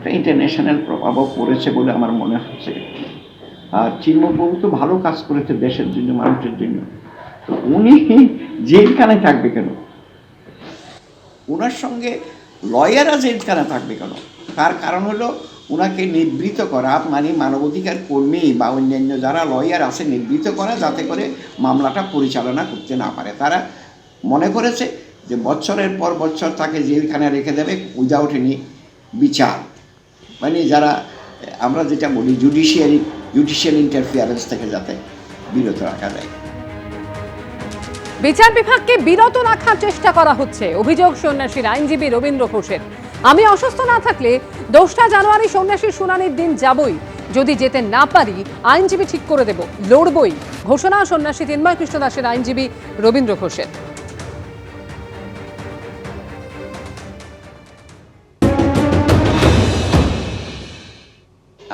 একটা ইন্টারন্যাশনাল প্রভাবও পড়েছে বলে আমার মনে হচ্ছে। আর চিন্ময়বাবু তো ভালো কাজ করেছে দেশের জন্য, মানুষের জন্য। তো উনি জেলখানায় থাকবে কেন? ওনার সঙ্গে লয়াররা জেলখানায় থাকবে কেন? তার কারণ হলো ওনাকে নিবৃত্ত করা, মানে মানবাধিকার কর্মী বা অন্যান্য যারা লয়ার আছে নিবৃত্ত করা, যাতে করে মামলাটা পরিচালনা করতে না পারে। তারা মনে করেছে যে বছরের পর বছর তাকে জেলখানায় রেখে দেবে উইদাউট এনি বিচার, মানে যারা আমরা যেটা বলি জুডিশিয়াল ইন্টারফিয়ারেন্স থেকে যাতে বিরত রাখা যায়। বিচার বিভাগকে বিরত রাখার চেষ্টা করা হচ্ছে, অভিযোগ সন্ন্যাসীর আইনজীবী রবীন্দ্র ঘোষের। আমি অসুস্থ না থাকলে 2রা জানুয়ারি সন্ন্যাসীর শুনানির দিন যাবই, যদি যেতে না পারি আইনজীবী ঠিক করে দেব, লড়বই, ঘোষণা সন্ন্যাসী চিন্ময় কৃষ্ণ দাসের আইনজীবী রবীন্দ্র ঘোষের।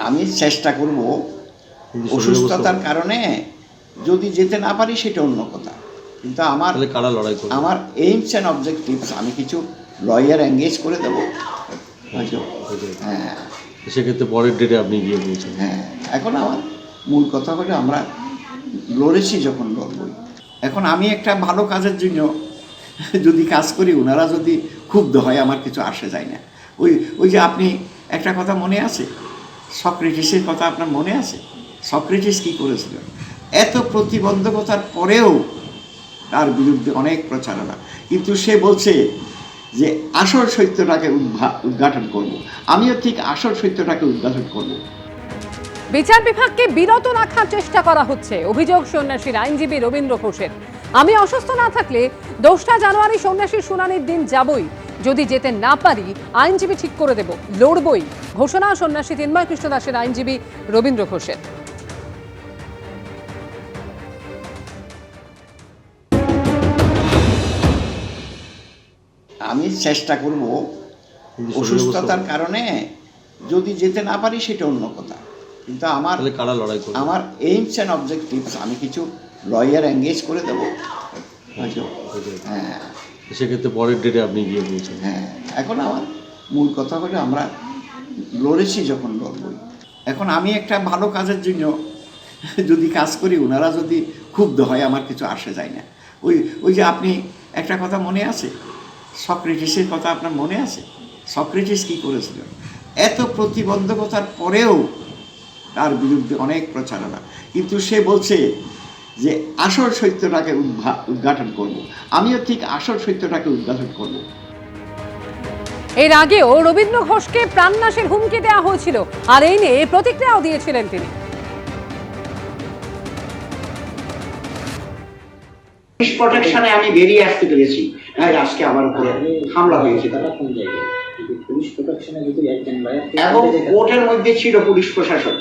আমি চেষ্টা করব, অসুস্থতার কারণে যদি যেতে না পারি সেটা অন্য কথা, কিন্তু আমার এইমস অ্যান্ড অবজেক্টিভস, আমি কিছু লয়ার এঙ্গেজ করে দেবো। হ্যাঁ, সেক্ষেত্রে পরের ডেটে আপনি গিয়ে বলছেন। হ্যাঁ, এখন আমার মূল কথা হলো আমরা লড়েছি যখন লড়বই। এখন আমি একটা ভালো কাজের জন্য যদি কাজ করি, ওনারা যদি ক্ষুব্ধ হয়, আমার কিছু আসে যায় না। ওই যে আপনি একটা কথা মনে আছে, সক্রেটিসের কথা আপনার মনে আছে? সক্রেটিস কী করেছিল? এত প্রতিবন্ধকতার পরেও তার বিরুদ্ধে অনেক প্রচারণা, কিন্তু সে বলছে যে আসল সত্যটাকে উদ্ঘাটন করব। আমিও ঠিক আসল সত্যটাকে উদ্ঘাটন করব। বিচার বিভাগকে বিরত রাখার চেষ্টা করা হচ্ছে, অভিযোগ সন্ন্যাসীর আইনজীবী রবীন্দ্র ঘোষের। আমি অসুস্থ না থাকলে 2রা জানুয়ারি সন্ন্যাসীর শুনানির দিন যাবই, যদি যেতে না পারি আইনজীবী ঠিক করে দেব, লড়বই, ঘোষণা সন্ন্যাসী চিন্ময় কৃষ্ণ দাসের আইনজীবী রবীন্দ্র ঘোষের। আমি চেষ্টা করব, অসুস্থতার কারণে যদি যেতে না পারি সেটা অন্য কথা, কিন্তু আমার এইমস অ্যান্ড অবজেক্টিভস, আমি কিছু লয়ার এঙ্গেজ করে দেবো। হ্যাঁ, সেক্ষেত্রে পরের ডেটে আপনি গিয়ে বলছেন। হ্যাঁ, এখন আমার মূল কথা হলো আমরা লড়েছি যখন লড়বই। এখন আমি একটা ভালো কাজের জন্য যদি কাজ করি, ওনারা যদি ক্ষুব্ধ হয়, আমার কিছু আসে যায় না। ওই যে আপনি একটা কথা মনে আছে, সক্রেটিসের কথা আপনার মনে আছে? সক্রেটিস কী করেছিল? এত প্রতিবন্ধকতার পরেও তার বিরুদ্ধে অনেক প্রচারণা, কিন্তু সে বলছে যে আসল সত্যটাকে উদ্ঘাটন করব। আমিও ঠিক আসল সত্যটাকে উদ্ঘাটন করব। এর আগেও রবীন্দ্র ঘোষকে প্রাণনাশের হুমকি দেওয়া হয়েছিল, আর এই নিয়ে প্রতিক্রিয়াও দিয়েছিলেন তিনি। পুলিশ প্রোটেকশনে আমি বেরিয়ে আসতে পেরেছি, আজকে আমার উপরে হামলা হয়েছে। এবং কোর্টের মধ্যে ছিল পুলিশ প্রশাসন,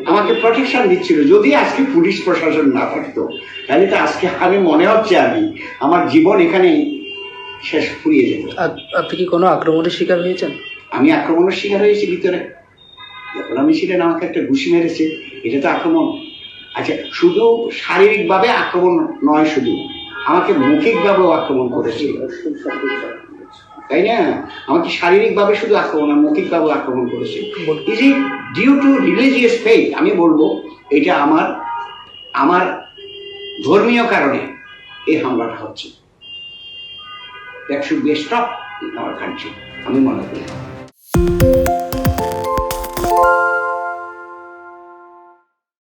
আমাকে প্রোটেকশন দিচ্ছিল। যদি আজকে পুলিশ প্রশাসন না থাকতো, তাহলে তো আজকে আমি মনে হচ্ছে আমার জীবন এখানে শেষ ফুরিয়ে যেত। আপনি কি কোনো আক্রমণের শিকার হয়েছেন? আমি আক্রমণের শিকার হয়েছি ভিতরে, যখন আমি ছিলেন আমাকে একটা ঘুষি মেরেছে, এটা তো আক্রমণ। আচ্ছা, শুধু শারীরিকভাবে আক্রমণ নয়, শুধু আমাকে মৌখিকভাবেও আক্রমণ করেছে, তাই না? আমাকে শারীরিকভাবে শুধু আক্রমণ আর মৌখিকভাবে আক্রমণ করেছে। Is it due to religious faith? আমি বলবো এটা আমার ধর্মীয় কারণে এই হামলাটা হচ্ছে। That should be stop in our country, আমি মনে করি।